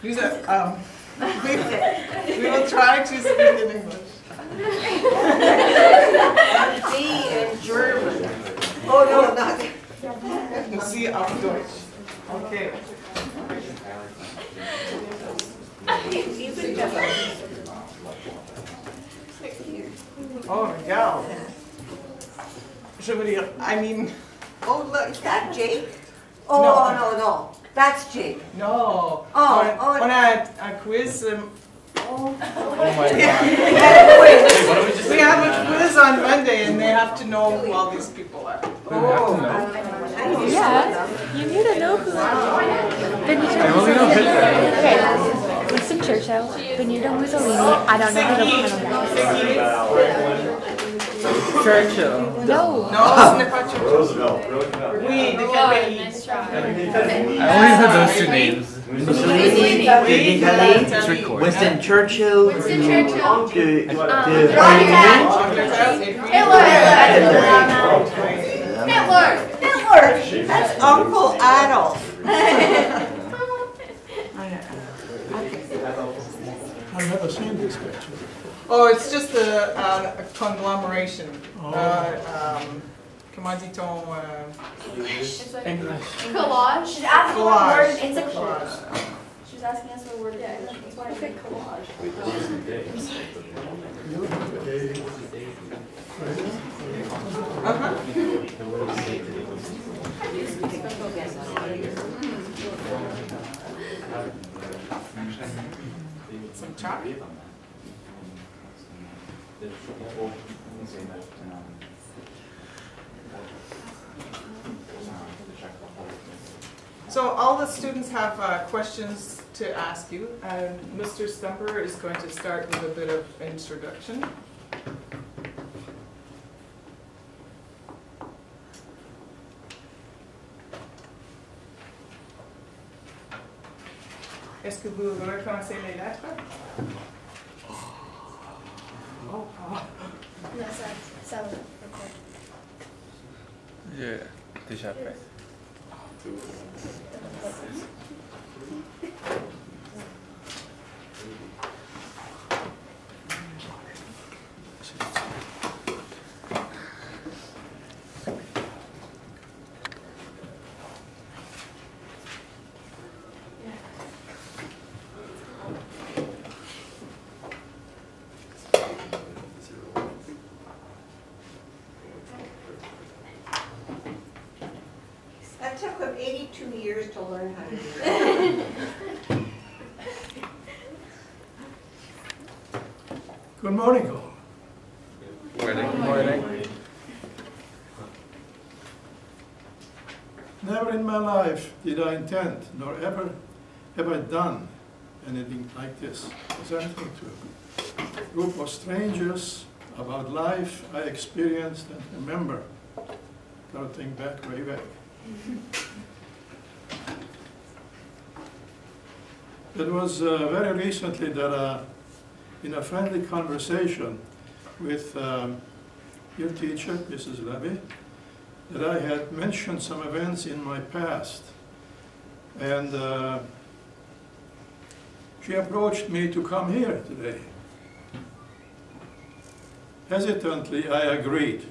These are, we will try to speak in English. Sie in German. Oh no, not. Sie auf Deutsch. Okay. Oh yeah. Je veux dire, I mean. Oh look, is that Jake? Oh no, that's Jake. No. Oh. On a quiz. Oh my God. We have a quiz on Monday, and they have to know who all these people are. Yeah, you need to know who. I only know Hitler. Okay, Winston Churchill, Benito Mussolini. I don't know who the final guy is. Churchill. No. No, ce n'est pas Churchill. Roosevelt. Oui, de quel pays? I only know those two names. Mussolini, It's recorded. Winston Churchill, Hitler. That's Uncle Adolf. I've never seen this picture. Oh, it's just a conglomeration. Comment dit-on? English. Collage. She's asking what Collage. word. It's a Collage. She's asking us what word. Yeah, that's why I said collage. Some chocolate. So all the students have questions to ask you, and Mr. Stumper is going to start with a bit of introduction. Est-ce que vous reconnaissez les lettres? Oh. No, ça va. Yeah, déjà fait. That took him 82 years to learn how to do that. Good morning, all. Morning. Never in my life did I intend, nor ever have I done anything like this, presenting to a group of strangers about life I experienced and remember, counting back, way back. It was very recently that in a friendly conversation with your teacher, Mrs. Levy, that I had mentioned some events in my past. And she approached me to come here today. Hesitantly, I agreed.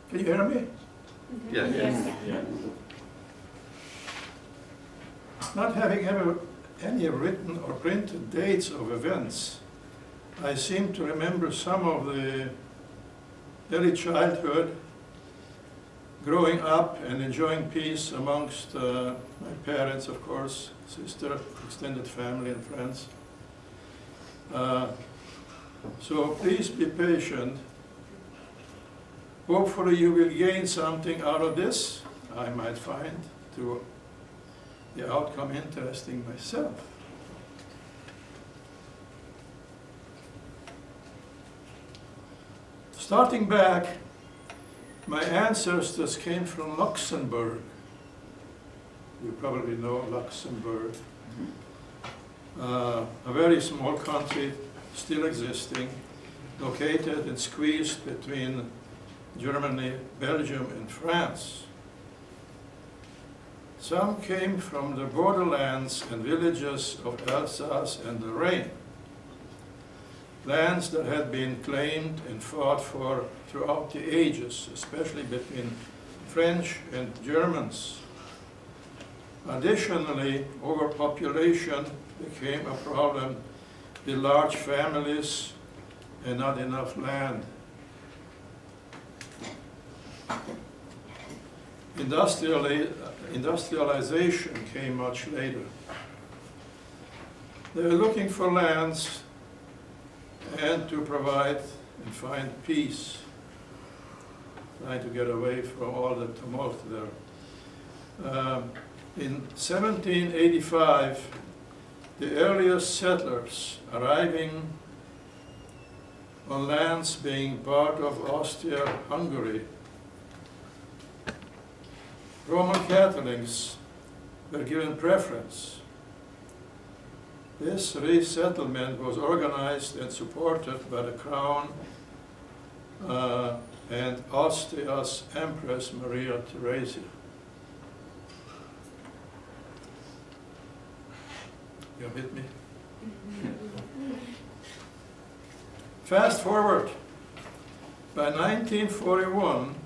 Can you hear me? Yes. Not having ever any written or printed dates of events, I seem to remember some of the early childhood, growing up and enjoying peace amongst my parents, of course, sister, extended family and friends. So please be patient. Hopefully you will gain something out of this. I might find to the outcome interesting myself. Starting back, my ancestors came from Luxembourg. You probably know Luxembourg. A very small country, still existing, located and squeezed between Germany, Belgium, and France. Some came from the borderlands and villages of Alsace and Lorraine, lands that had been claimed and fought for throughout the ages, especially between French and Germans. Additionally, overpopulation became a problem with large families and not enough land. Industrialization came much later. They were looking for lands and to provide and find peace, trying to get away from all the tumult there. In 1785, the earliest settlers arriving on lands being part of Austria-Hungary, Roman Catholics were given preference. This resettlement was organized and supported by the Crown and Austria's Empress Maria Theresa. You with me? Fast forward. By 1941,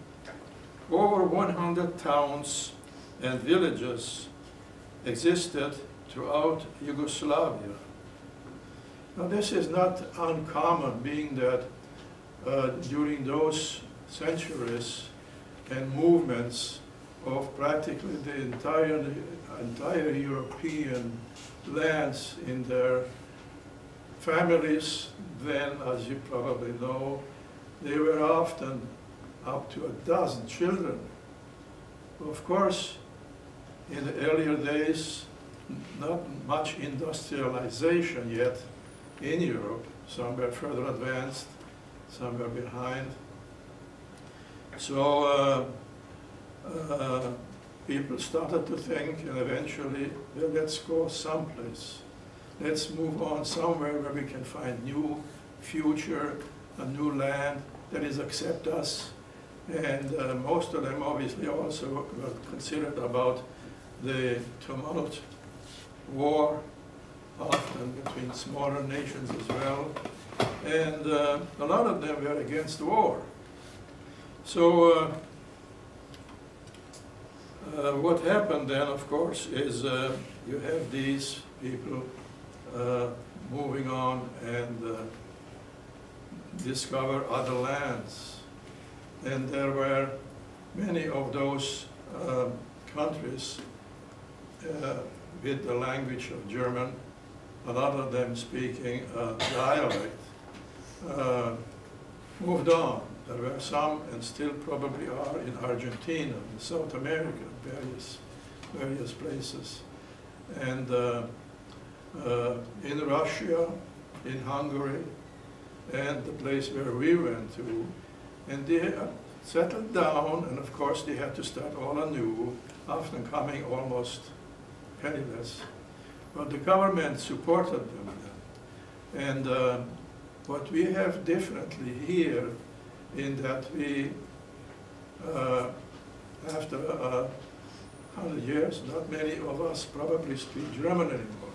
over 100 towns and villages existed throughout Yugoslavia. Now this is not uncommon, being that during those centuries and movements of practically the entire European lands in their families, then, as you probably know, they were often up to 12 children. Of course, in the earlier days, not much industrialization yet in Europe. Some were further advanced, some were behind. So people started to think, and eventually, well, let's go someplace. Let's move on somewhere where we can find new future, a new land that is accept us. And most of them obviously also were considered about the tumult, war, often between smaller nations as well. And a lot of them were against war. So what happened then, of course, is you have these people moving on and discover other lands. And there were many of those countries with the language of German, a lot of them speaking a dialect, moved on. There were some, and still probably are, in Argentina, in South America, various places. And in Russia, in Hungary, and the place where we went to. And they settled down, and of course they had to start all anew, often coming almost penniless. But the government supported them then. And what we have differently here, in that we, after 100 years, not many of us probably speak German anymore.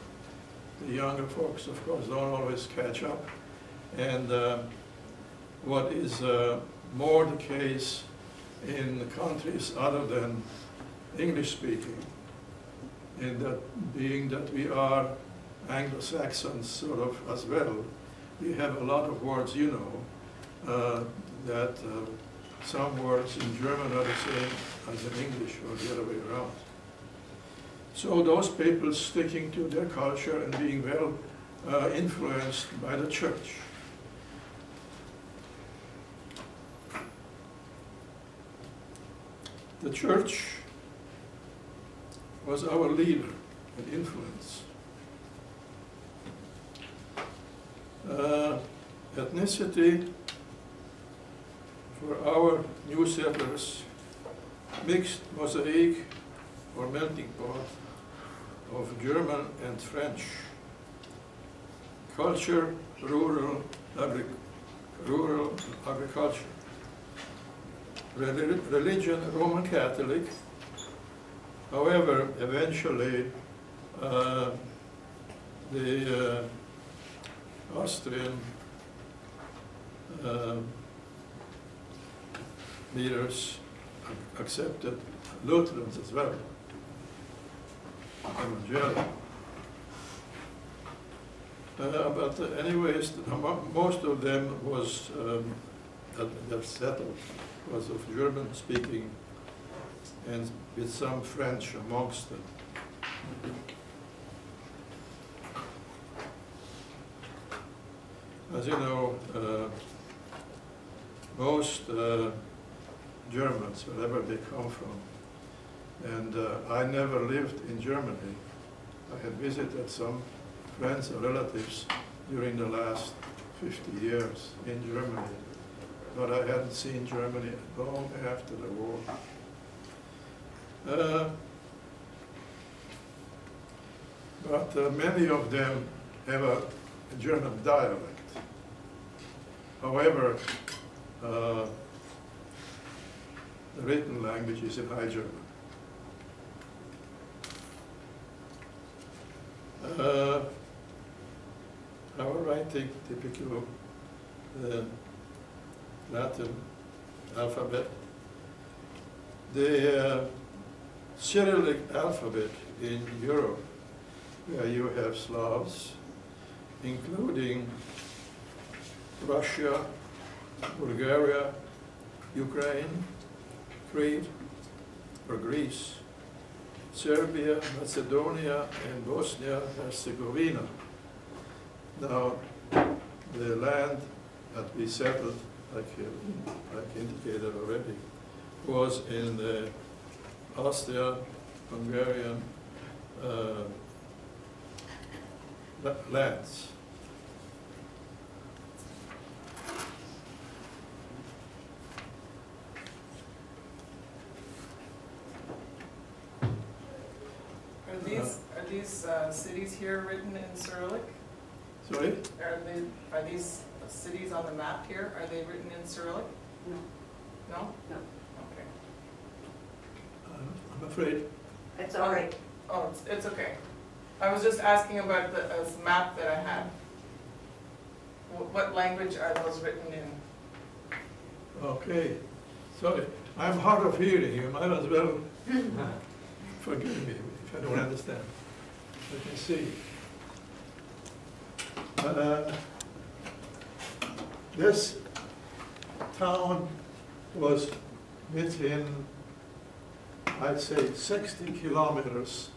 The younger folks, of course, don't always catch up. And what is more the case in countries other than English-speaking, in that being that we are Anglo-Saxons sort of as well, we have a lot of words, you know, that some words in German are the same as in English or the other way around. So those people sticking to their culture and being well influenced by the church. The church was our leader and influence. Ethnicity for our new settlers, mixed mosaic or melting pot of German and French. Culture, rural agriculture. Religion, Roman Catholic, However, eventually, the Austrian leaders accepted Lutherans as well, evangelical. But anyways, most of them was that settled was of German-speaking, and with some French amongst them. As you know, most Germans, wherever they come from, and I never lived in Germany. I had visited some friends and relatives during the last 50 years in Germany, but I hadn't seen Germany long after the war. But many of them have a German dialect. However, the written language is in High German. Our writing, typical Latin alphabet. The Cyrillic alphabet in Europe, where you have Slavs, including Russia, Bulgaria, Ukraine, Crete, or Greece, Serbia, Macedonia, and Bosnia-Herzegovina. Now, the land that we settled, like indicated already, was in the Austria-Hungarian lands. Are these cities here written in Cyrillic? Sorry? Are these cities on the map here, are they written in Cyrillic? No. No? No. Okay. I'm afraid. It's all right. Oh, it's okay. I was just asking about the map that I had. What language are those written in? Okay. Sorry. I'm hard of hearing. You might as well forgive me if I don't understand. Let me see. This town was within, I'd say, 60 kilometers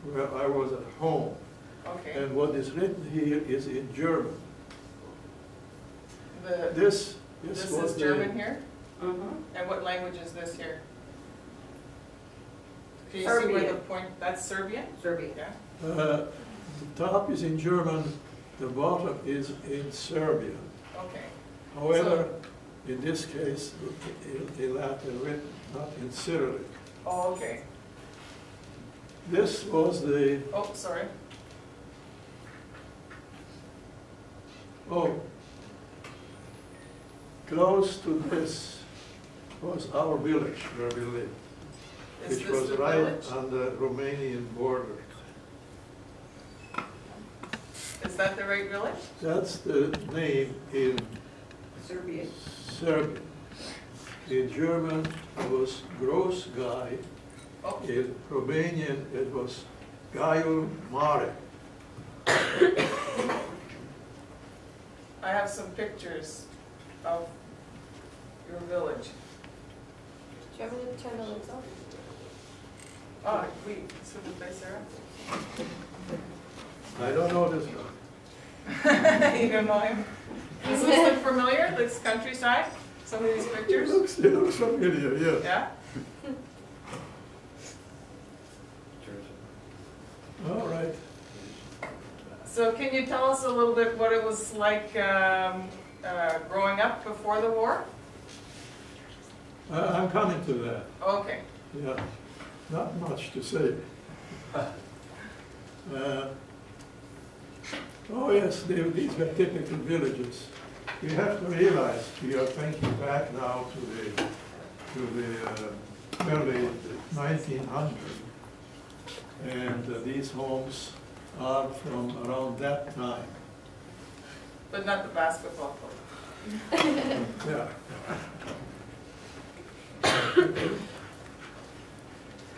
where I was at home. Okay. And what is written here is in German. This was is German here? Mm-hmm. And what language is this here? Can you see Serbian. where the point, that's Serbian? Serbia. Yeah. The top is in German, the bottom is in Serbian. Okay. However, in this case, in Latin written, not in Cyrillic. Oh, okay. This was the, Oh, sorry. close to this was our village where we lived, Is which this was the right village? on the Romanian border. Is that the right village? That's the name in Serbia. Serbian. In German, it was Gross Guy. Oh, In Romanian, it was Gaiul Mare. I have some pictures of your village. Do you want me to turn the lights off? Oh, wait, so did they, Sarah? I don't know this guy. You don't know him? Does this look familiar, this countryside? Some of these pictures? It looks familiar, yes. Yeah? All right. So can you tell us a little bit what it was like growing up before the war? I'm coming to that. Okay. Yeah, not much to say. Oh yes, these were typical villages. We have to realize we are thinking back now to the early 1900s. And these homes are from around that time. But not the basketball court. Yeah.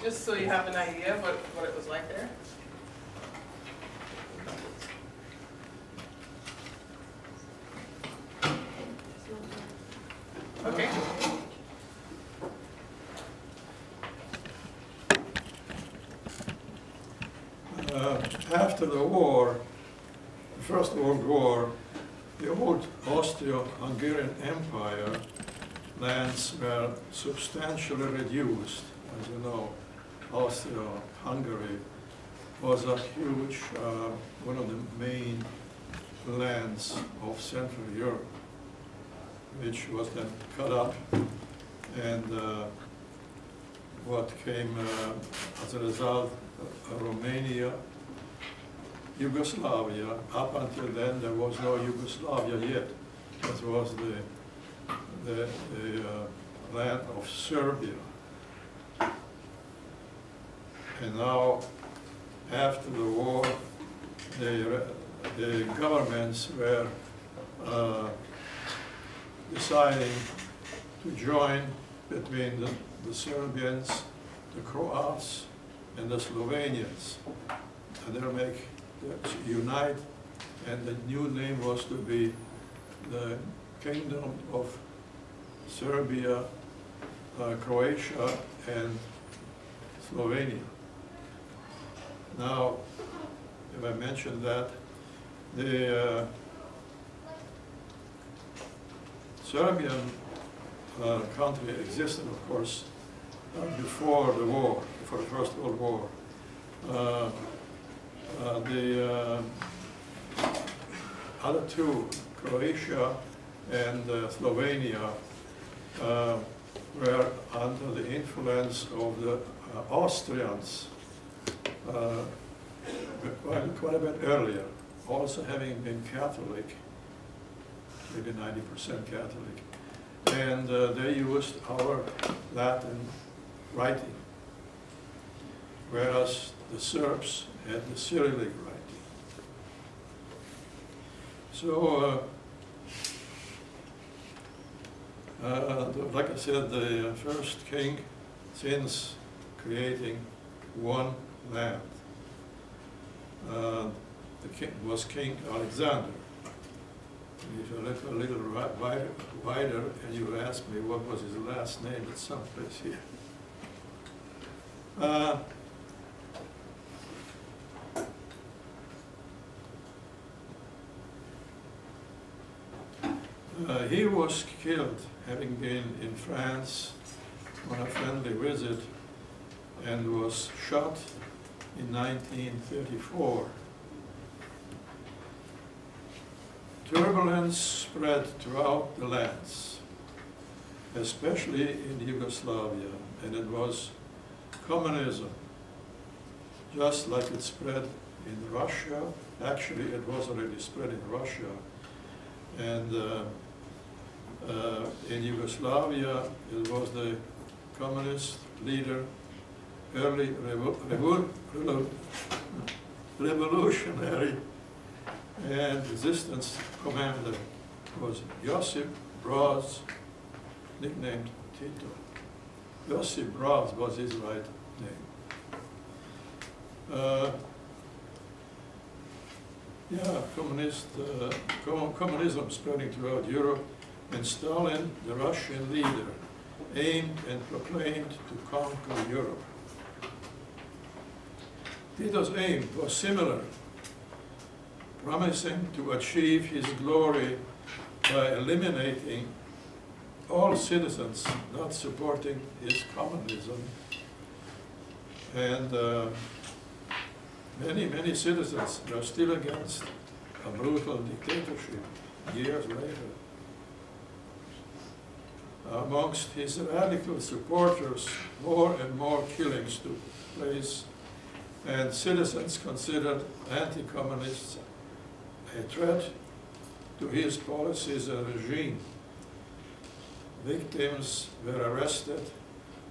Just so you have an idea of what it was like there. Okay. After the war, the First World War, the old Austro-Hungarian Empire lands were substantially reduced. As you know, Austria-Hungary was a huge, one of the main lands of Central Europe, which was then cut up, and what came as a result, Romania, Yugoslavia. Up until then, there was no Yugoslavia yet. That was the land of Serbia. And now, after the war, the governments were deciding to join between the Serbians, the Croats, and the Slovenians. And they'll unite, and the new name was to be the Kingdom of Serbia, Croatia, and Slovenia. Now, if I mentioned that, the Serbian country existed, of course, before the war, before the First World War. The other two, Croatia and Slovenia, were under the influence of the Austrians quite a bit earlier, also having been Catholic, maybe 90% Catholic. And they used our Latin writing, whereas the Serbs had the Cyrillic writing. So, like I said, the first king since creating one land, the king was King Alexander. If you look a little wider and you ask me what was his last name, it's someplace here. He was killed, having been in France on a friendly visit, and was shot in 1934. Turbulence spread throughout the lands, especially in Yugoslavia, and it was communism, just like it spread in Russia. Actually, it was already spread in Russia, and in Yugoslavia, it was the communist leader, early revolutionary and resistance commander was Josip Broz, nicknamed Tito. Josip Broz was his right name. Communism spreading throughout Europe, and Stalin, the Russian leader, aimed and proclaimed to conquer Europe. Tito's aim was similar, promising to achieve his glory by eliminating all citizens not supporting his communism. And many citizens are still against a brutal dictatorship years later. Amongst his radical supporters, more and more killings took place, and citizens considered anti-communists a threat to his policies and regime. Victims were arrested,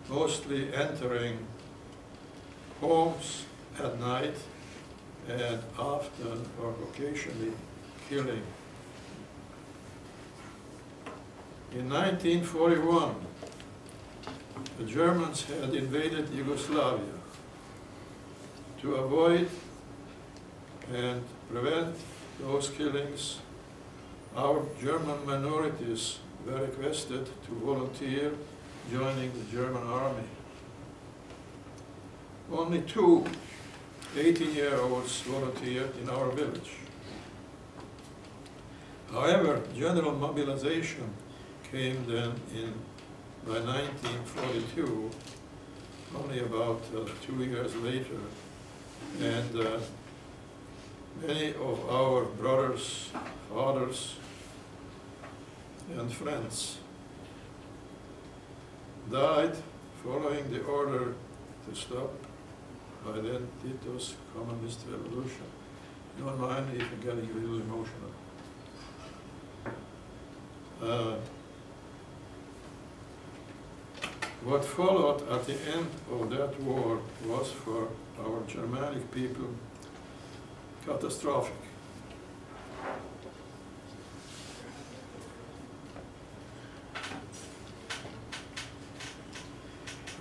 mostly entering homes at night and often or occasionally killing. In 1941, the Germans had invaded Yugoslavia. To avoid and prevent those killings, our German minorities were requested to volunteer joining the German army. Only 2 18-year-olds volunteered in our village. However, general mobilization came then by 1942, only about 2 years later, and many of our brothers, fathers, and friends died following the order to stop by then Tito's communist revolution. Don't mind if I'm getting a little emotional. What followed at the end of that war was for our Germanic people catastrophic.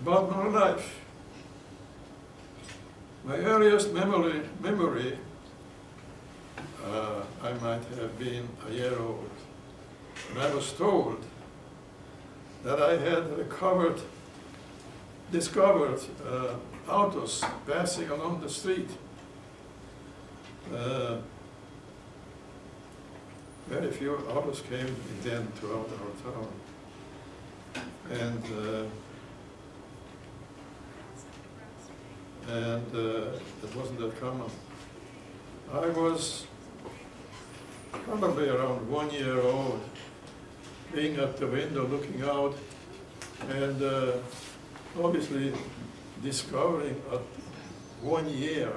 About my life. My earliest memory I might have been a year old, and I was told that I had discovered autos passing along the street. Very few autos came then throughout our town. And it wasn't that common. I was probably around 1 year old, being at the window looking out, and obviously discovering at 1 year,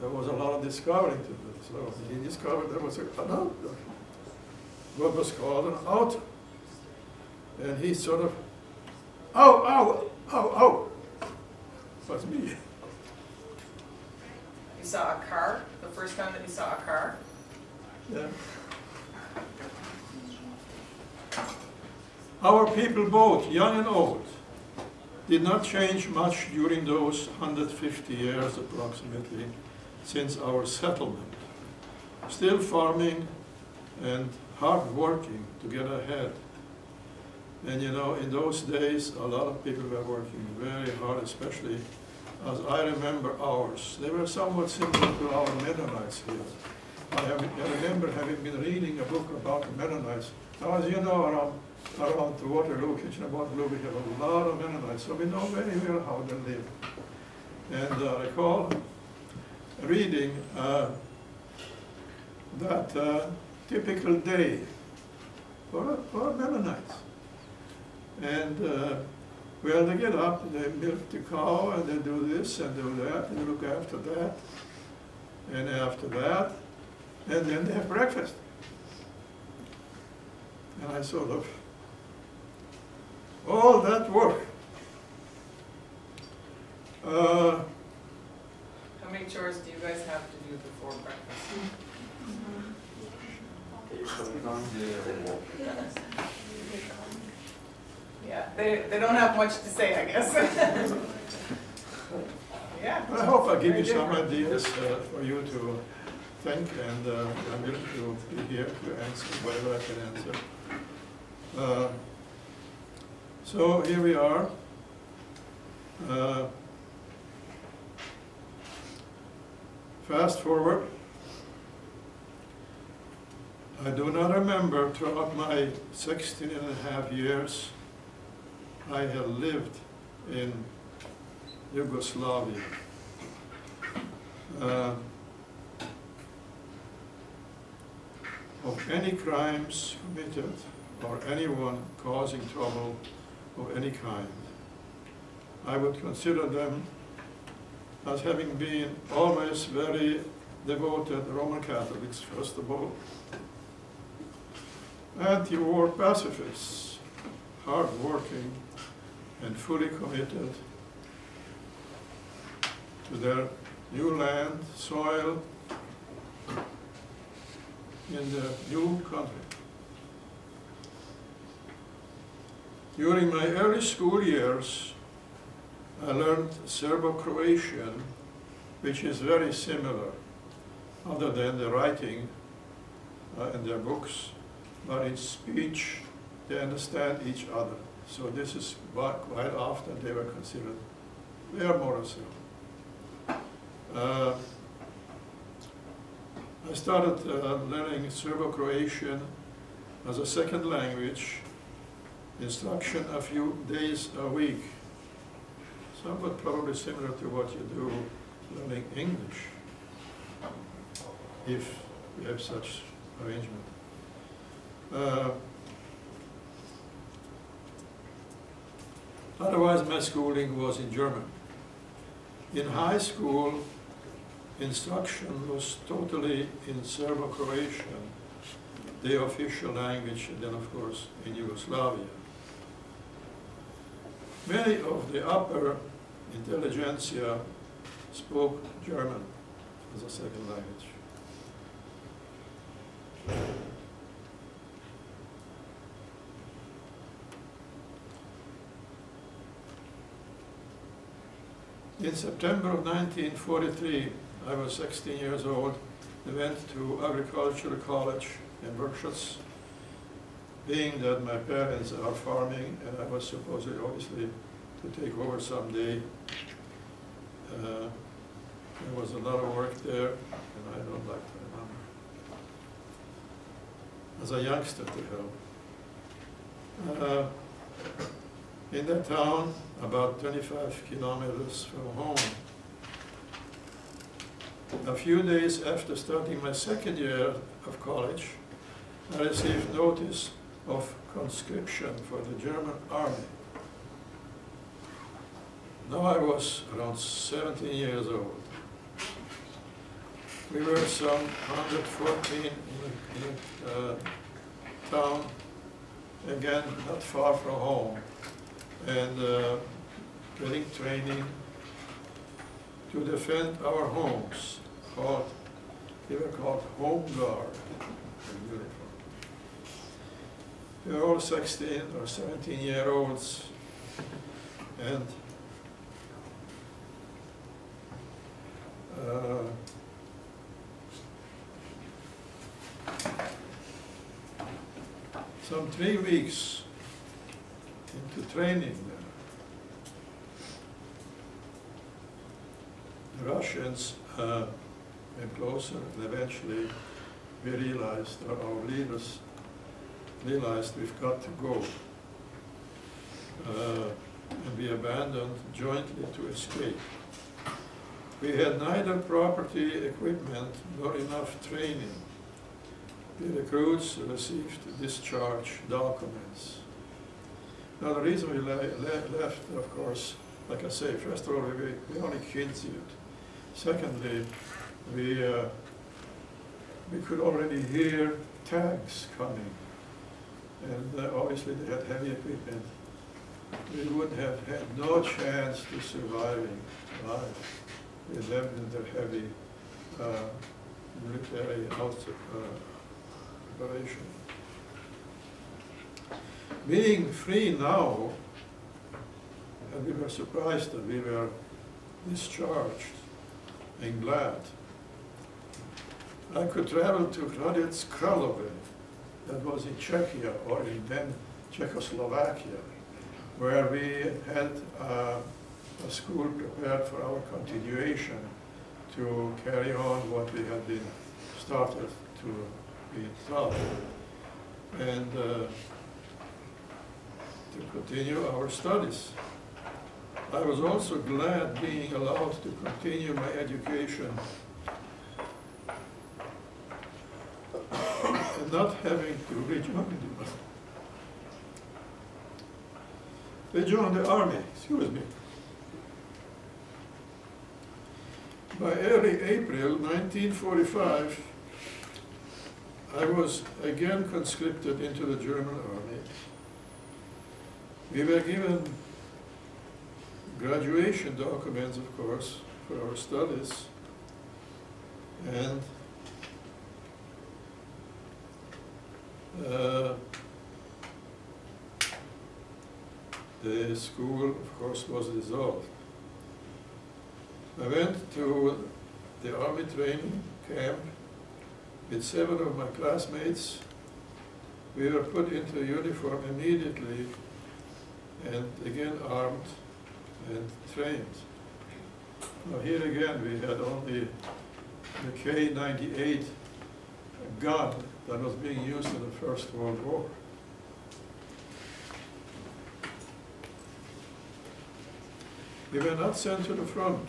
there was a lot of discovering to do. So he discovered there was an auto, what was called an auto. And he sort of, oh, was me. You saw a car, the first time that you saw a car? Yeah. Our people both, young and old, did not change much during those 150 years approximately since our settlement. Still farming and hard working to get ahead. And you know, in those days, a lot of people were working very hard, especially as I remember ours. They were somewhat similar to our Mennonites here. I remember having been reading a book about the Mennonites. Now, as you know, around the Waterloo, Kitchener-Waterloo, we have a lot of Mennonites, so we know very well how they live. And I recall reading that typical day for Mennonites. And well, they get up, they milk the cow, and they do this and do that, and they look after that, and after that, and then they have breakfast. And I sort of, all that work. How many chores do you guys have to do before breakfast? Yeah, they don't have much to say, I guess. Yeah. I hope I give Very you some different. ideas for you to think, and I'm willing to be here to answer whatever I can answer. So here we are. Fast forward. I do not remember throughout my 16 and a half years I have lived in Yugoslavia. Of any crimes committed or anyone causing trouble of any kind. I would consider them as having been always very devoted Roman Catholics, first of all, anti-war pacifists, hard-working and fully committed to their new land, soil in the new country. During my early school years, I learned Serbo-Croatian, which is very similar, other than the writing in their books, but in speech they understand each other. So this is quite often they were considered, they are more or so. I started learning Serbo-Croatian as a second language, instruction a few days a week. Somewhat probably similar to what you do learning English, if we have such arrangement. Otherwise, my schooling was in German. In high school, instruction was totally in Serbo-Croatian, the official language, and then of course in Yugoslavia. Many of the upper intelligentsia spoke German as a second language. In September of 1943, I was 16 years old. I went to agricultural college in Berkshire, being that my parents are farming and I was supposed, obviously, to take over someday. There was a lot of work there, and I don't like to remember. As a youngster, to help. In that town, about 25 kilometers from home, a few days after starting my second year of college, I received notice of conscription for the German army. Now I was around 17 years old. We were some 114 in a town, again, not far from home, and getting training to defend our homes. They were called Home Guard. We were all 16 or 17-year-olds, and some 3 weeks into training there, the Russians came closer, and eventually we realized, or our leaders realized, we've got to go. And we abandoned jointly to escape. We had neither property, equipment, nor enough training. The recruits received discharge documents. Now the reason we left, of course, like I say, first of all, we only kids yet. Secondly, we could already hear tanks coming, and obviously they had heavy equipment. We would have had no chance to surviving life with them in their heavy military operation. Being free now, and we were surprised that we were discharged and glad. I could travel to Hradec Králové, that was in Czechia, or in then Czechoslovakia, where we had a school prepared for our continuation to carry on what we had been started to be taught, and to continue our studies. I was also glad being allowed to continue my education and not having to rejoin the army, excuse me. By early April 1945, I was again conscripted into the German army. We were given graduation documents, of course, for our studies, And the school, of course, was dissolved. I went to the army training camp with 7 of my classmates. We were put into uniform immediately and again armed and trained. Now here again we had only the K-98 gun that was being used in the First World War. We were not sent to the front.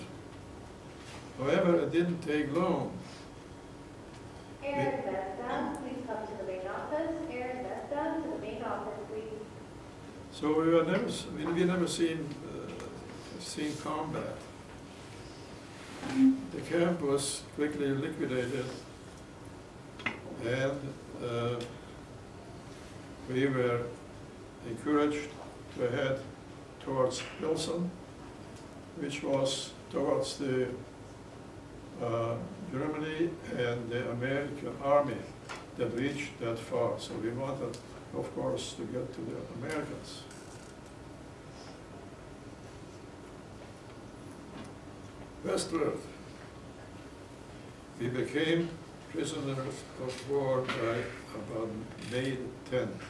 However, it didn't take long. Aaron Vesta, please come to the main office. Aaron Vesta, to the main office, please. So we were never seen combat. The camp was quickly liquidated, and we were encouraged to head towards Pilsen, which was towards the Germany and the American army that reached that far. So we wanted, of course, to get to the Americans. Westward, we became prisoners of war by about May 10th.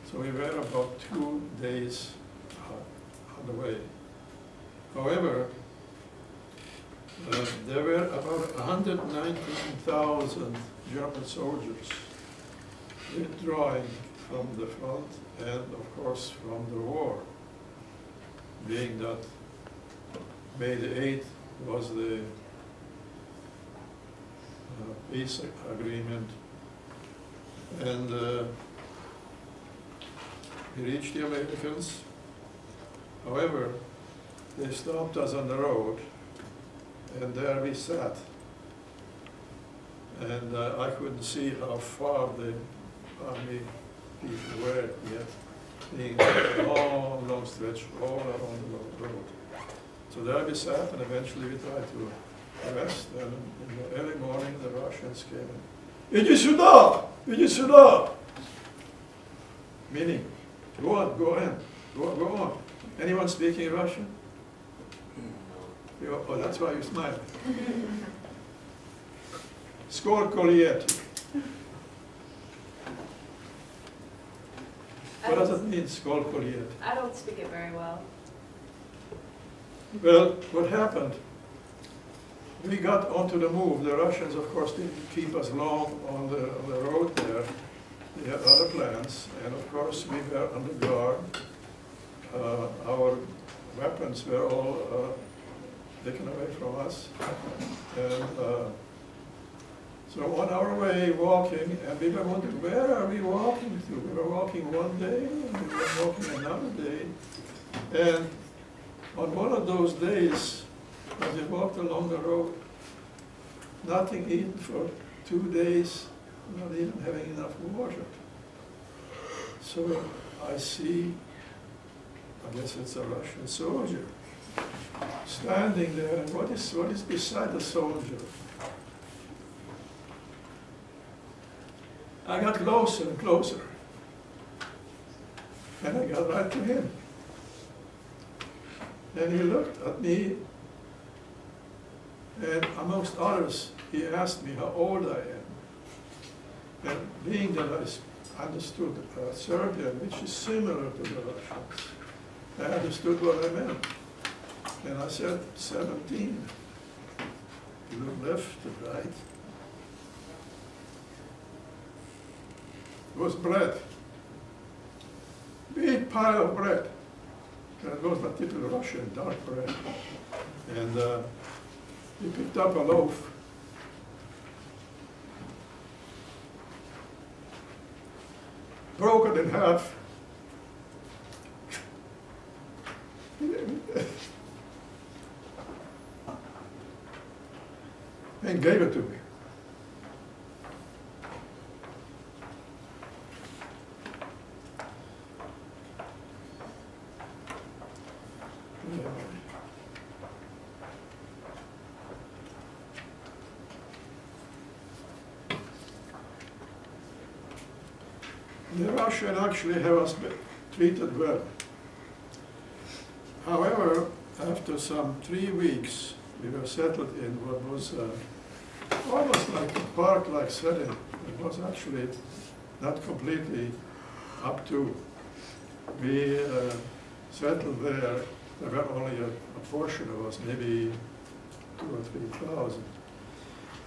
So we were about 2 days on the way. However, there were about 119,000 German soldiers withdrawing from the front and, of course, from the war, being that May the 8th was the peace agreement, and we reached the Americans. However, they stopped us on the road, and there we sat. And I couldn't see how far the army people were yet, being a long, long stretch all along the road. So there we sat, and eventually we tried to rest, and in the early morning the Russians came in. Иди сюда! Иди сюда! Meaning, go on, go in, go on. Anyone speaking Russian? Oh, that's why you smile. Skål lieti. What does it mean, skål lieti? I don't speak it very well. Well, what happened? We got onto the move. The Russians, of course, didn't keep us long on the road there. They had other plans, and of course we were on the guard. Our weapons were all taken away from us. And so on our way walking, and we were wondering, where are we walking to? We were walking one day, and we were walking another day. And on one of those days, as we walked along the road, nothing eaten for 2 days, not even having enough water. So I see, I guess it's a Russian soldier, standing there, and what is beside the soldier? I got closer and closer, and I got right to him. And he looked at me, and amongst others, he asked me how old I am. And being that I understood Serbian, which is similar to the Russians, I understood what I meant. And I said, 17. He looked left and right. It was bread. Big pile of bread. And it was my typical Russian dark bread. And he picked up a loaf. Broke it in half. And gave it to me. the Russians actually have us treated well. However, after some 3 weeks, we were settled in what was almost like a park-like setting. It was actually not completely up to. We settled there. There were only a portion of us, maybe 2,000 or 3,000,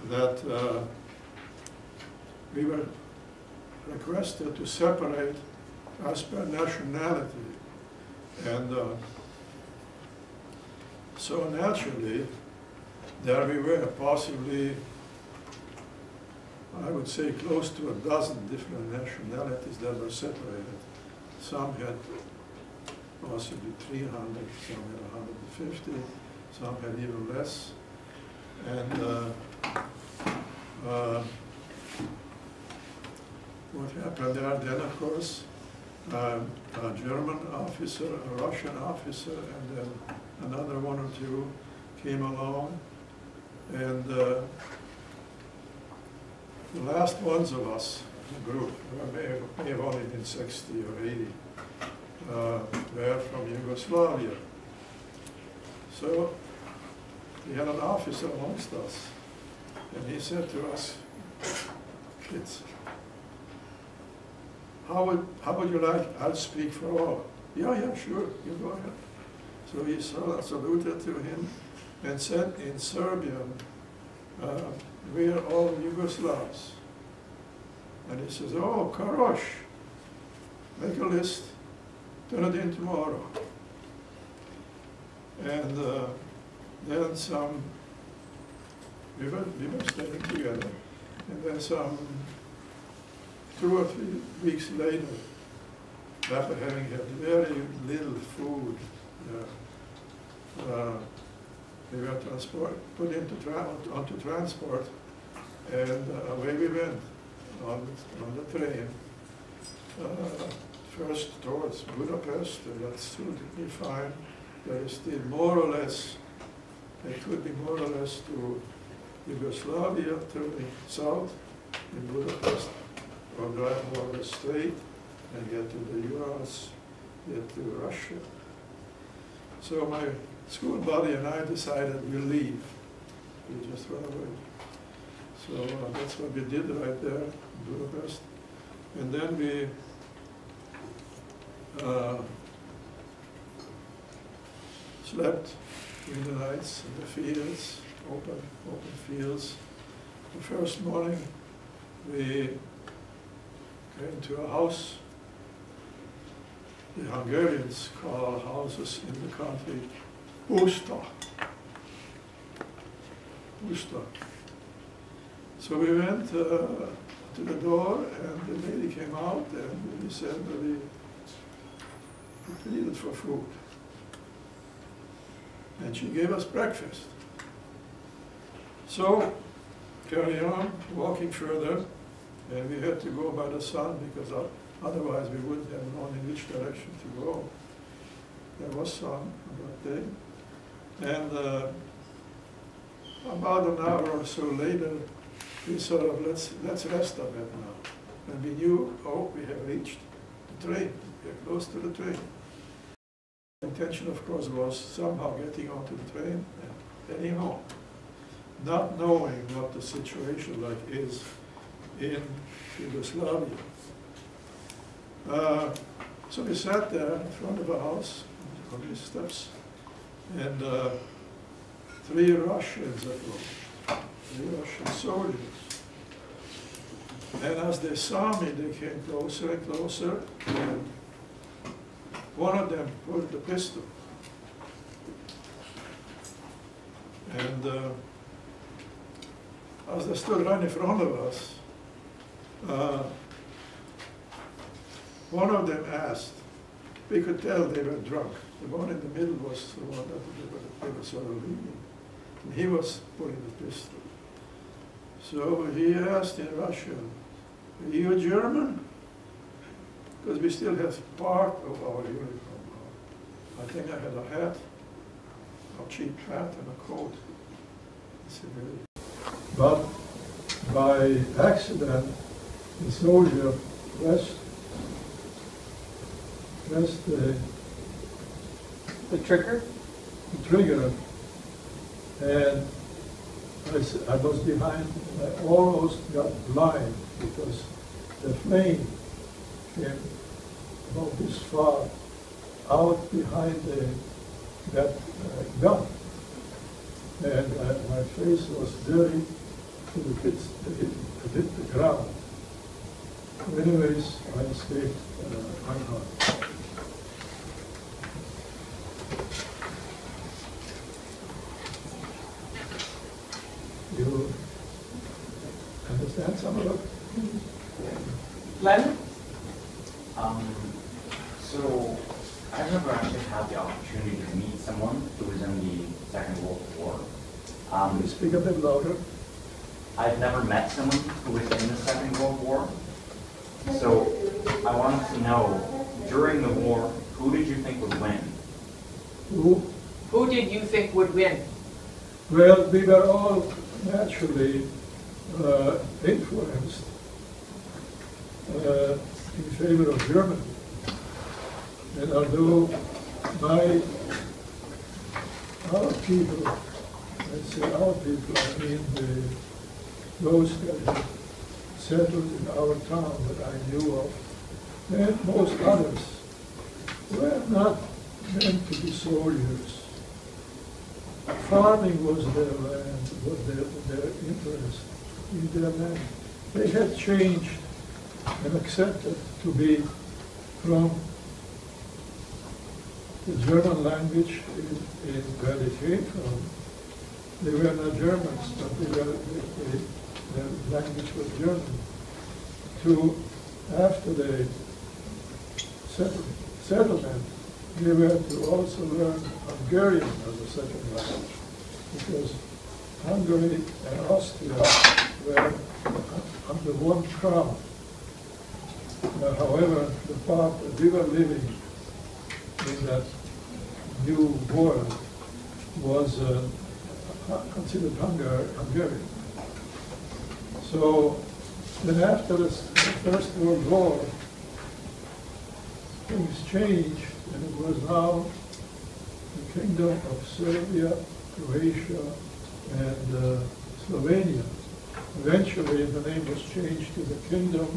that we were requested to separate as per nationality. And so naturally, there we were, possibly, I would say, close to a dozen different nationalities that were separated. Some had possibly 300, some had 150, some had even less. And what happened there then, of course, a German officer, a Russian officer, and then another one or two came along. And the last ones of us, the group, may have only been 60 or 80, were from Yugoslavia. So we had an officer amongst us, and he said to us, kids, how would you like, I'll speak for all. Yeah, sure, you go ahead. So he saluted to him and said in Serbian, we are all Yugoslavs. And he says, oh, Karosh, make a list, turn it in tomorrow. And then we were staying together. And then some 2 or 3 weeks later, after having had very little food, we were put onto transport, and away we went on the train. First towards Budapest, and that suited me fine. There is still more or less, it could be more or less to Yugoslavia, turning south in Budapest, or drive more or less straight and get to the Urals, get to Russia. So my school buddy and I decided we'll leave. We just run away. So that's what we did right there in Budapest. And then we slept in the nights in the fields, open fields. The first morning we came to a house. The Hungarians call houses in the country puszta. Puszta. So we went to the door, and the lady came out, and we said that we needed for food. And she gave us breakfast. So, carry on, walking further, and we had to go by the sun because otherwise we wouldn't have known in which direction to go. There was sun on that day. And about an hour or so later, we sort of, let's rest a bit now. And we knew, oh, we have reached the train. We are close to the train. The intention, of course, was somehow getting onto the train and heading home, not knowing what the situation like is in Yugoslavia. So we sat there in front of a house on these steps, and 3 Russians approached, 3 Russian soldiers. And as they saw me, they came closer and closer, and one of them pulled the pistol. And as they stood right in front of us, one of them asked, we could tell they were drunk. The one in the middle was the one that they were sort of leading. And he was pulling the pistol. So he asked in Russian, are you a German? Because we still have part of our uniform on. I think I had a hat, a cheap hat, and a coat. But by accident, the soldier pressed pressed The trigger? the trigger, and I was behind. I almost got blind because the flame came about this far out behind that gun, and my face was dirty to hit the ground. Anyways, I escaped unharmed. You understand some of it? Len? So I've never actually had the opportunity to meet someone who was in the Second World War. You speak a bit louder. I've never met someone who was in the Second World War. So I wanted to know, during the war, who did you think would win? Who did you think would win? Well, we were all naturally influenced in favor of Germany. And although our people, let's say our people, I mean those that had settled in our town that I knew of, and most others, were not meant to be soldiers. Farming was their land, was their interest in their land. They had changed and accepted to be from the German language in where they came from. They were not Germans, but their language was German. To after the settlement, they were to also learn Hungarian as a second language, because Hungary and Austria were under one crown. However, the part that we were living in that new world was considered Hungarian. So then after the First World War, things changed, and it was now the Kingdom of Serbia, Croatia, and Slovenia. Eventually, the name was changed to the Kingdom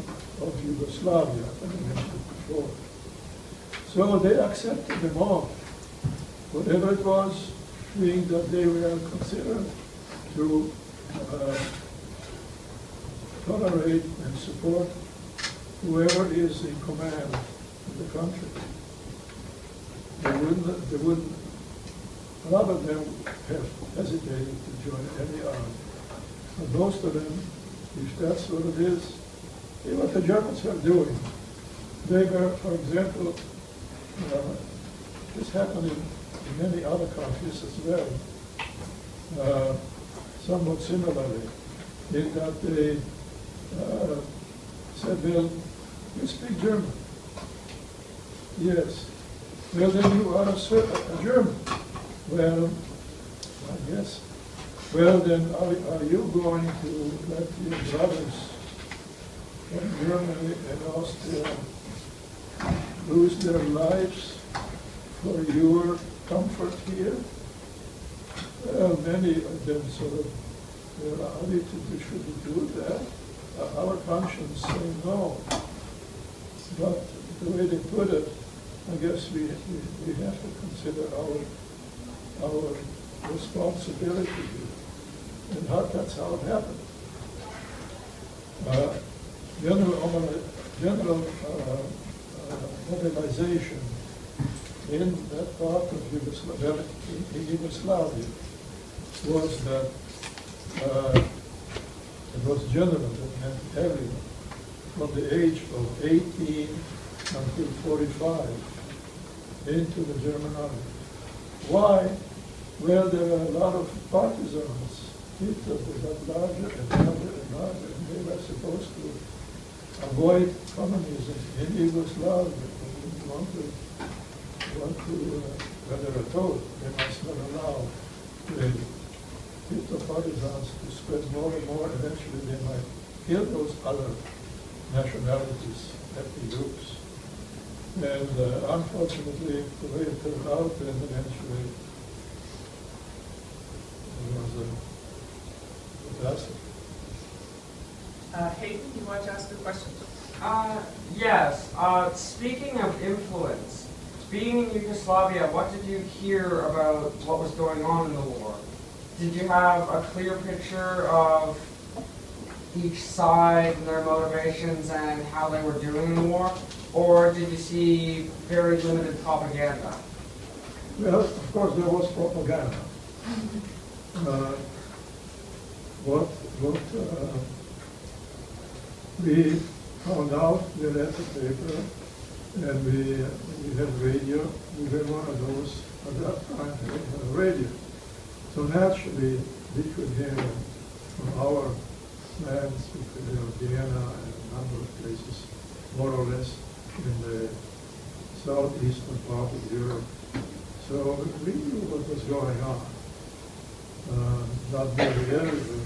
of Yugoslavia, as I mentioned before. So they accepted them all, whatever it was, being that they were considered to tolerate and support whoever is in command of the country. They wouldn't, a lot of them have hesitated to join any army. But most of them, if that's what it is, see what the Germans are doing. They were, for example, this happened in many other countries as well, somewhat similarly, in that they said, well, you speak German. Yes. Well, then you are a German. Well, I guess. Well, then are you going to let your brothers from Germany and Austria lose their lives for your comfort here? Well, many of them sort of, well, how should we do that? Our conscience say no. But the way they put it, I guess we have to consider our responsibility here. And that's how it happened. General mobilization in that part of Yugoslavia, was that it was general, it meant everyone, from the age of 18 until 45, into the German army. Why? Well, there were a lot of partisans. Hitler got larger and larger and larger, and they were supposed to avoid communism in Yugoslavia. They didn't want to well, they were told they must not allow the Hitler partisans to spread more and more. Eventually they might kill those other nationalities, ethnic groups. And unfortunately, the way it turned out, and eventually it was a disaster. Hayden, you want to ask a question? Yes. Speaking of influence, being in Yugoslavia, what did you hear about what was going on in the war? Did you have a clear picture of each side and their motivations and how they were doing in the war? Or did you see very limited propaganda? Well, of course, there was propaganda. What we found out, we read the paper, and we had radio. We were one of those at that time who had a radio. So naturally, we could hear from our lands, we could hear Vienna and a number of places, more or less in the southeastern part of Europe. So we knew what was going on. Not really everything,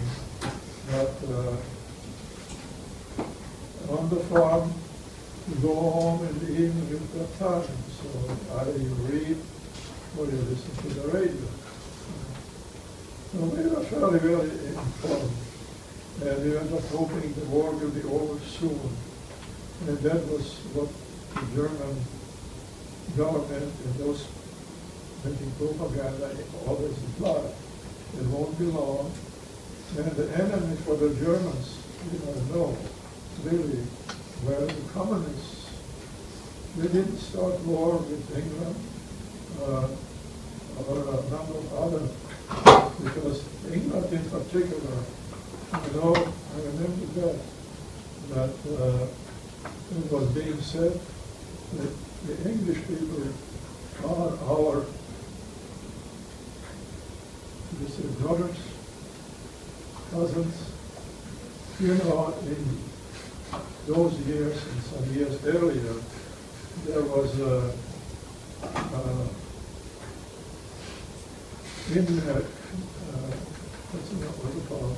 but on the farm, you go home in the evening, you've got time. So either you read or you listen to the radio. So we were fairly, very informed. And we were just hoping the war will be over soon. And that was what the German government and those making propaganda always implied. It won't be long. And the enemy for the Germans, we don't know, really, were the communists. They didn't start war with England or a number of other, because England in particular, I remember that it was being said that the English people are our brothers, cousins. You know, in those years and some years earlier, there was what's it called?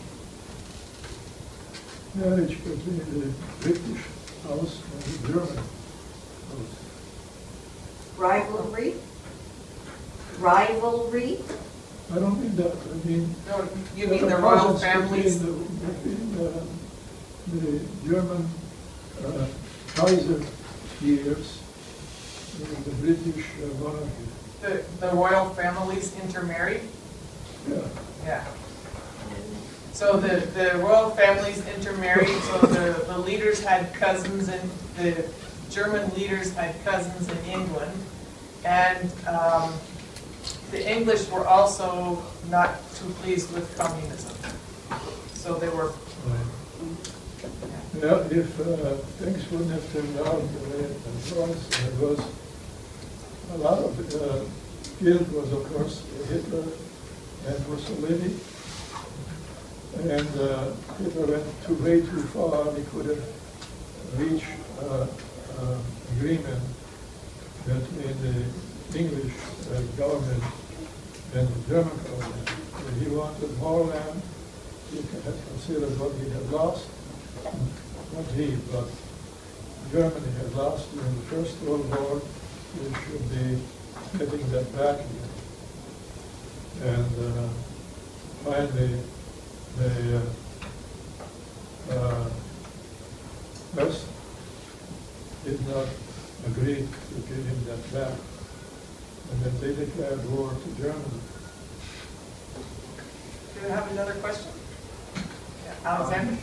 Marriage between the British house and the German house. Rivalry? Rivalry? I don't mean that. I mean, No, you mean the royal families? Between the German Kaiser years and the British monarchy. The royal families intermarried? Yeah. Yeah. So the royal families intermarried, so the leaders had cousins, and the German leaders had cousins in England. And the English were also not too pleased with communism. So they were... Well, if things wouldn't have turned out the way it was a lot of guilt was, of course, Hitler and Mussolini. And Hitler went way too far. He could have reached agreement between the English government and the German government. He wanted more land. He had considered what he had lost. Not he, but Germany had lost during the First World War. We should be getting that back again. And finally, the West did not agree to give him that back. And then they declared war to Germany. Do you have another question? Yeah, Alexander?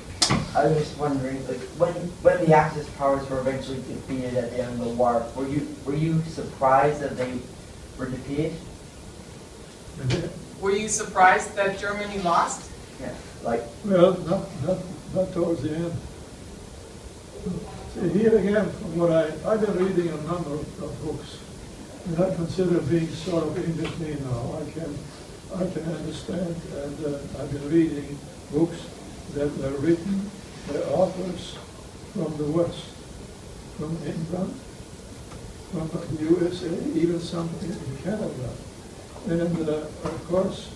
I was just wondering, like, when the Axis powers were eventually defeated at the end of the war, were you surprised that they were defeated? Were you surprised that Germany lost? Yeah, like. Well, not towards the end. See, here again, from what I've been reading a number of books, and I consider being sort of in between now. I can understand, and I've been reading books that were written by authors from the West, from England, from the USA, even some in Canada. And of course,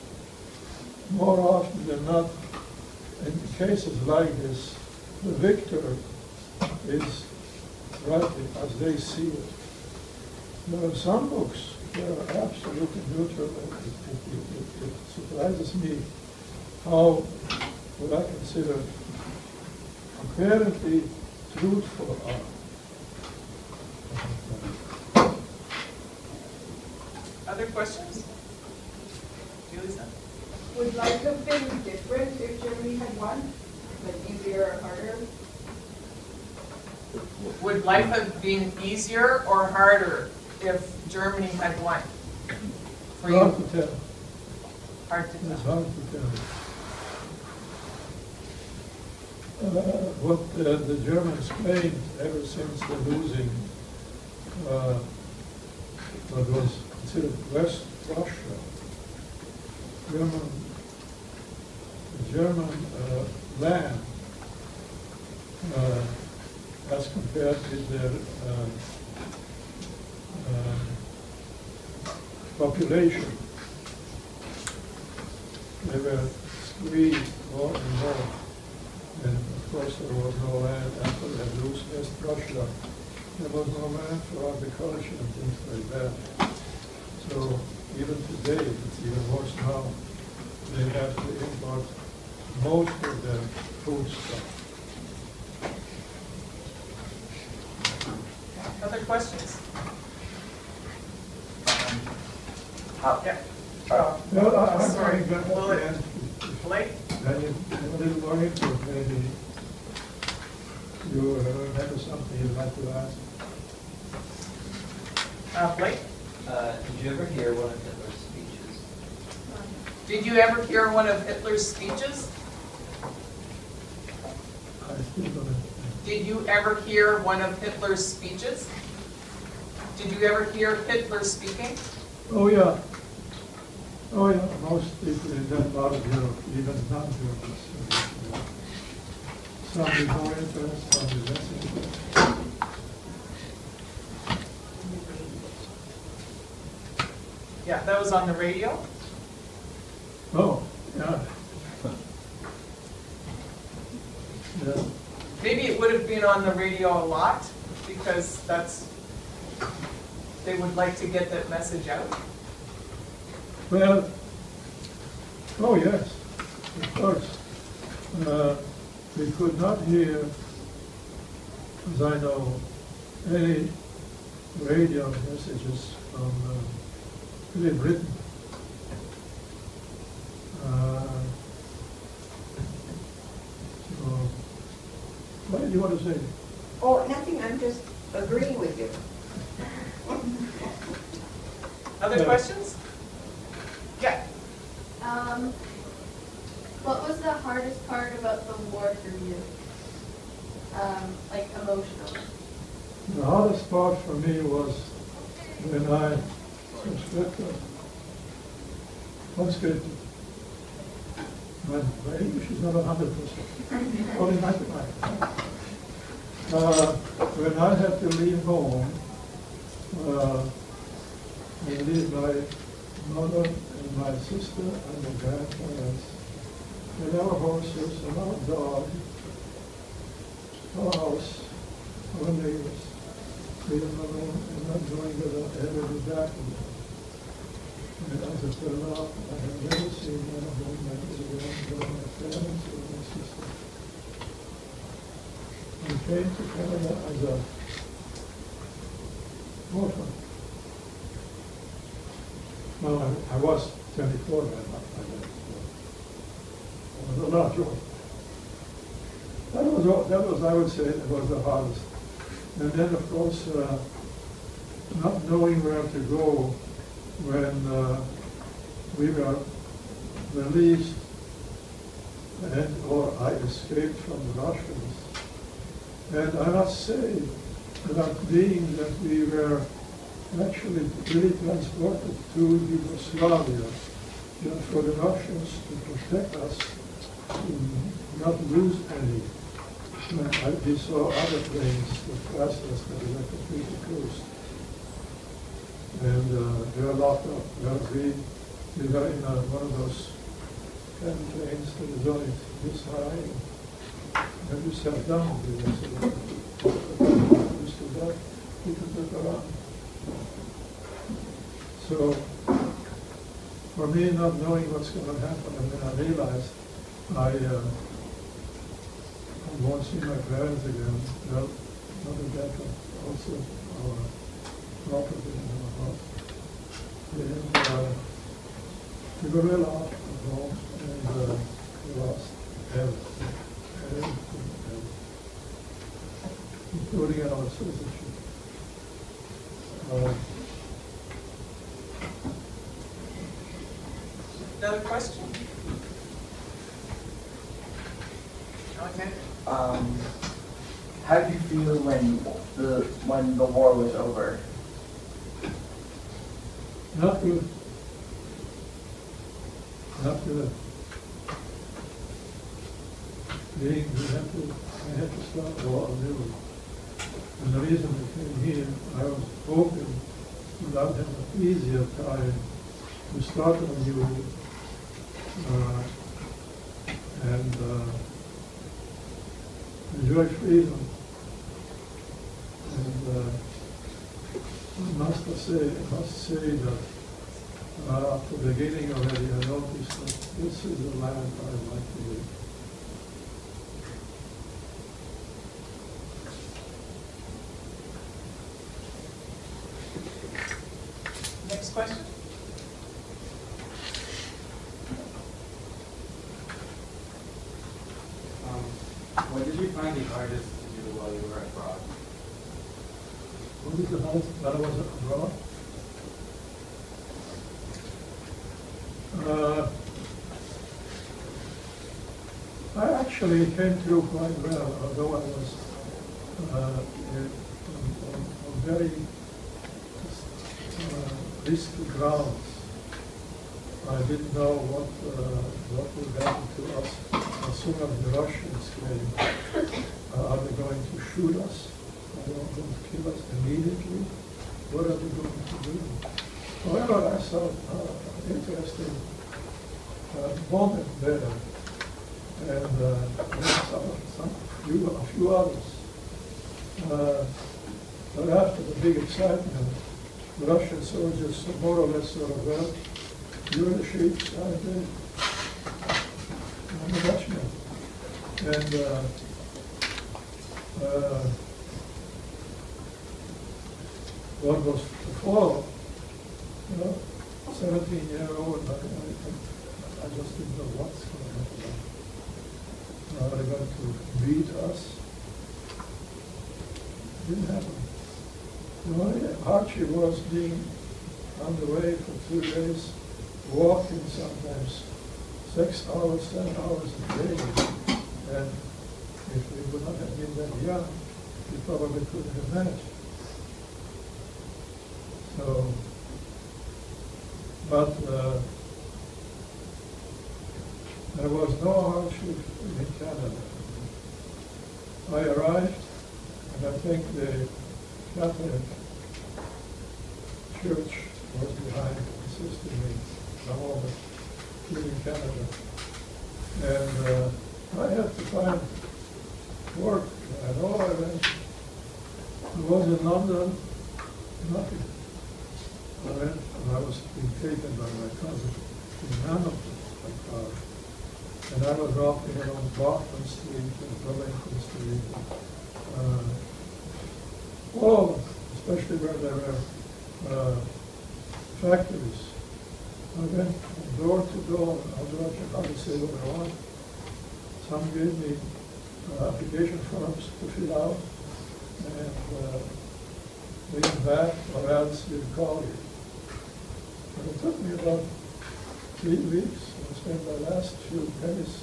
more often than not, in cases like this, the victor is writing as they see it. There are some books that are absolutely neutral. It surprises me how what I consider apparently truthful are. Other questions? Julissa? Would life have been different if Germany had won? Like easier or harder? Would life have been easier or harder if Germany had won? For you? Hard to tell. Hard to It's tell. hard to tell. What the Germans claimed ever since the losing what was considered West Russia, the German land as compared with their population. They were squeezed more and more. And of course there was no land after they had lost West Russia. There was no land for agriculture and things like that. So even today, it's even worse now. They have to import most of their food stuff. Other questions? Yeah. No, I'm Sorry. going to Will the it- end. Blake? Then you have a little more input, maybe you remember something you'd like to ask. Blake? Did you ever hear one of Hitler's speeches? Did you ever hear one of Hitler's speeches? I still don't know. Did you ever hear one of Hitler's speeches? Did you ever hear Hitler speaking? Oh, yeah. Oh, yeah, most people in that part of Europe, even non-Germans. Some with more interest, some with less interest. Yeah, that was on the radio. Oh, yeah. Yeah. Maybe it would have been on the radio a lot because they would like to get that message out. Well, oh yes, of course. We could not hear, as I know, any radio messages from Great Britain. So, what did you want to say? Oh, nothing, I'm just agreeing with you. Other questions? Yeah. What was the hardest part about the war for you? Like emotionally? The hardest part for me was when I conscripted. My English is not 100%, only 99. When I had to leave home and leave my mother and my sister and my grandparents and our horses and our dog, our house, our neighbors, leave them alone and not knowing whether I ever be back again. And as it turned out, I have never seen one of them, my parents or my sister. I came to Canada as a orphan. Well, I was 24 then, I was a large orphan. That was, I would say, it was the hardest. And then, of course, not knowing where to go when we were released or I escaped from the Russians. And I must say that being that we were actually really transported to Yugoslavia, for the Russians to protect us, to not lose any. We saw other planes that passed us that were completely closed. And they were locked up. We were in one of those kind of planes that is only this high. And we sat down. We stood up. We could look around. So for me, not knowing what's going to happen, and then I realized I won't see my parents again. Well, not in that, but also our property in our house. And we were well off at home, and we lost everything, including our citizenship. Another question? Okay. How did you feel when the war was over? Not good. Not good. I had to start all anew. And the reason I came here, I was hoping that I'd have an easier time to start anew and enjoy freedom. And I must say that after beginning already, I noticed that this is the land I'd like to live. Next question? What did you find the hardest to do while you were abroad? What is the hardest that I was abroad? I actually came through quite well, although I was on very risky grounds. I didn't know what would happen to us as soon as the Russians came. Are they going to shoot us? Are they going to kill us immediately? What are they going to do? However, I saw interesting moment there, and a few others. But after the big excitement, the Russian soldiers more or less sort of, well, you're the sheep, I'm the Dutchman. And what was to follow, 17-year-old, I just didn't know what's going to happen. Are they going to beat us? Didn't happen. The only hardship was being on the way for 2 days, walking sometimes 6 hours, 7 hours a day. And if we would not have been that young, we probably couldn't have managed. So, but there was no hardship in Canada. I arrived, and I think the Catholic Church was behind assisting me the moment here in Canada. And I had to find work. And all I went, I was in London, nothing. I went, and I was being taken by my cousin in Hamilton, my car. And I was walking along Boston Street and Burlington Street. All, especially where there were factories. I went from door to door. I was not sure how to say what I want. Some gave me application forms to fill out and bring them back, or else we'll call you. And it took me about 3 weeks. I spent my last few pennies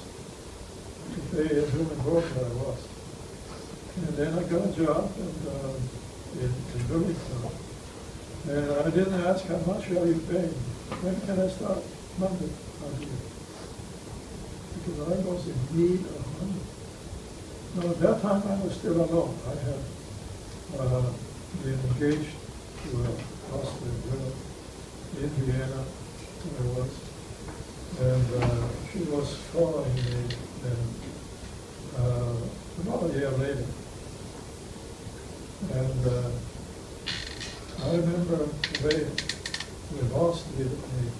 to pay a room and board where I was. And then I got a job in Burlington. And I didn't ask how much are you paying. When can I start? Monday. Because I was in need of money. Now at that time I was still alone. I had been engaged to a Austrian girl in Vienna, where I was. And she was following me, and about a year later. And I remember the way we immediately.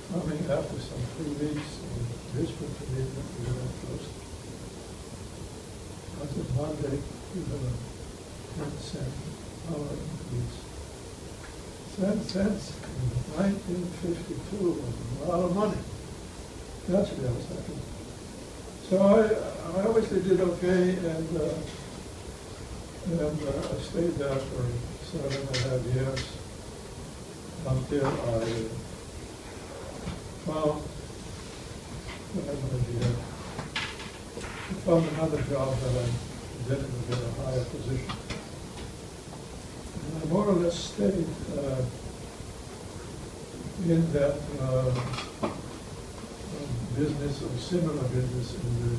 Coming after some 3 weeks, whispered to me that we were close. I said, Monday, we have a 10-cent power increase. 10 cents in 1952 was a lot of money. Naturally, I was happy. So I obviously did okay, and I stayed there for 7.5 years until I found another job that I did in a higher position. And I more or less stayed in that business or similar business in the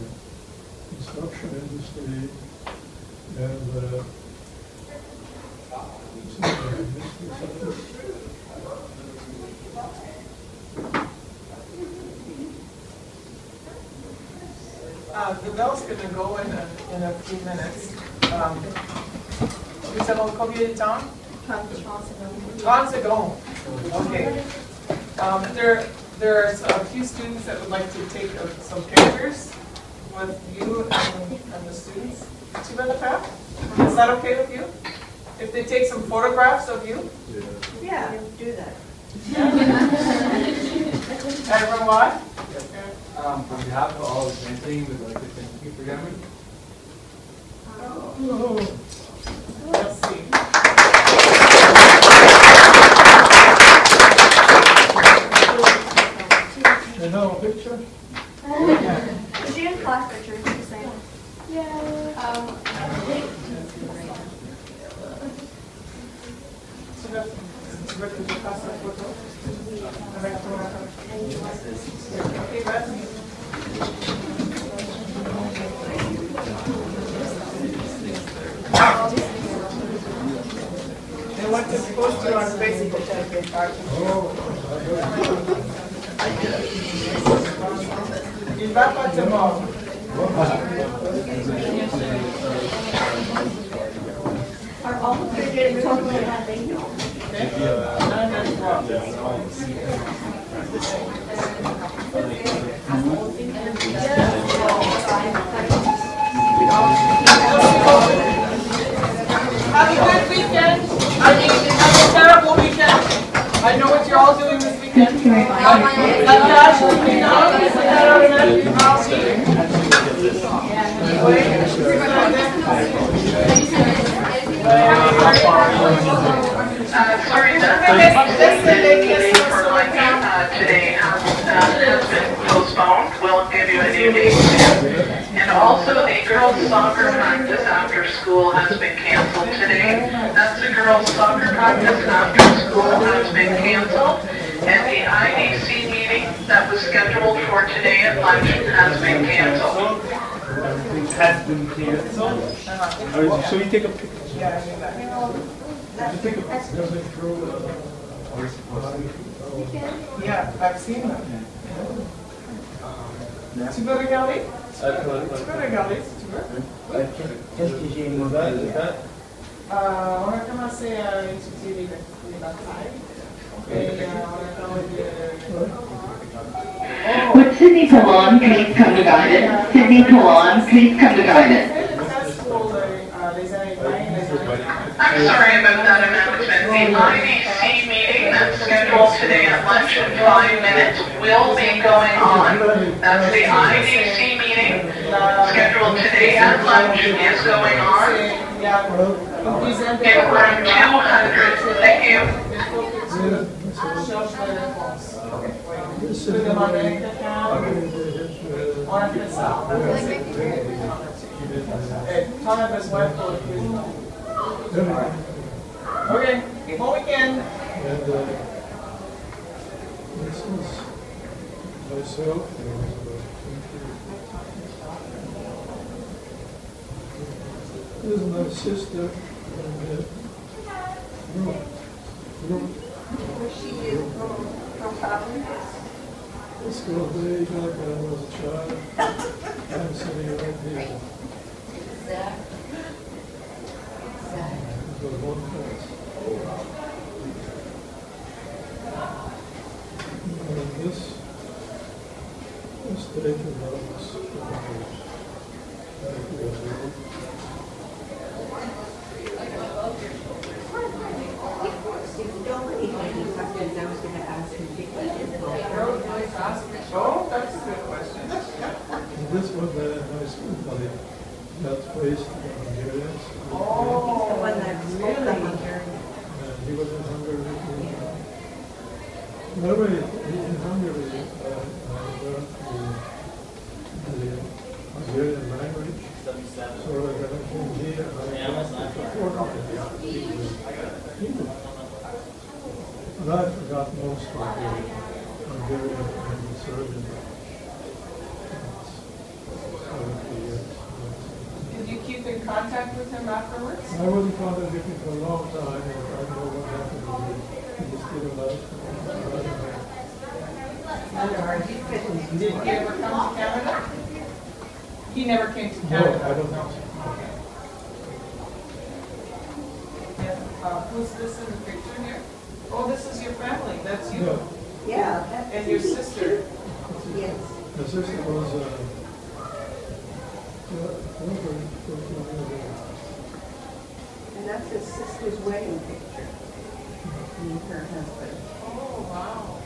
construction industry and similar industries. The bell's going to go in a few minutes. Nous avons combien de temps? 30 secondes. Okay. There's a few students that would like to take some pictures with you and the students. Tu vas le faire? Is that okay with you? If they take some photographs of you? Yeah, do that. Everyone? On behalf of all of Dancing, we'd like to thank you for coming. Let's see. You know a picture? Is she in class picture? She's saying. Yeah. Tu veux que je fasse la photo avec toi? Okay, vas-y. They want to post you on Facebook as they start. Il va pas te mordre. Are all the pictures totally happy? Have a good weekend. I mean, have a terrible weekend. I know what you're all doing this weekend. Sorry, today has been postponed. We'll give you a new date. And also, the girls' soccer practice after school has been canceled today. That's the girls' soccer practice after school has been canceled. And the IDC meeting that was scheduled for today at lunch has been canceled. Has been canceled. Should we take a picture? Yeah, I've seen them. Tu veux regarder? Tu veux regarder si tu veux? Qu'est-ce que j'ai mauvais? On a commencé à étudier les batailles. Et on a parlé Would Sydney Pallon please come to guidance? Sydney Pallon, please come to guidance. I'm sorry about that announcement. The IDC meeting that's scheduled today at lunch in 5 minutes will be going on. That's the IDC meeting scheduled today at lunch is going on in room 200. Thank you. Okay, bon weekend. And this is myself. This is my sister. This girl way back when I was a child. I'm sitting right here. This was one class. taken notes. If you don't really have any questions, I was gonna ask you Vicky. Oh, that's a good question. This was a high school buddy that faced Hungarians. Oh, he's the one that spoke the Hungarian. And he was in Hungary. By the way, in Hungary, I learned the Hungarian language. So when I came here, I was supported in the English. And I forgot most of the Hungarian and Serbian. 70 years. Did you keep in contact with him afterwards? I was in contact with him for a long time, and I don't know what happened to him. He was still alive. Did he ever come to Canada? He never came to No, Canada? I don't know. Who's this in the picture here? Oh, this is your family, that's you. Yeah. Yeah. That's And your sister. Yes. The sister was, And that's his sister's wedding picture. Me and her husband. Oh, wow.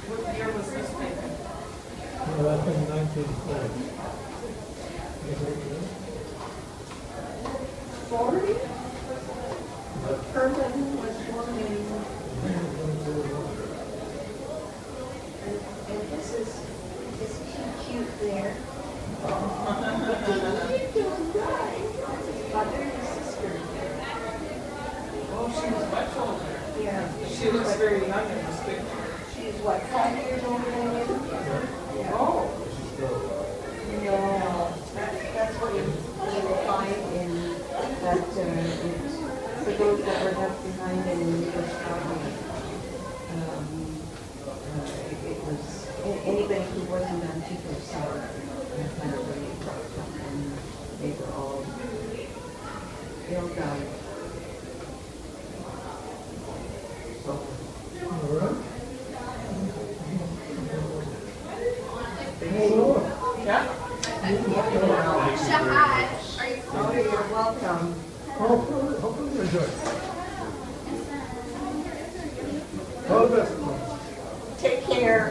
What year was this taken? well, I think 1940. 40? Herman was born in, and this is cute there. Mother and sister. Oh, she was much older. Yeah. She looks very young in this picture. She's what, 5 years older than you? Yeah. Oh. No, that's what you will find in that, for those that were left behind in Yugoslavia. It was, anybody who wasn't on people's side, and they were all, they all died. All right. Yeah? Oh, you're welcome. Hopefully you enjoy it. All the best. Take care.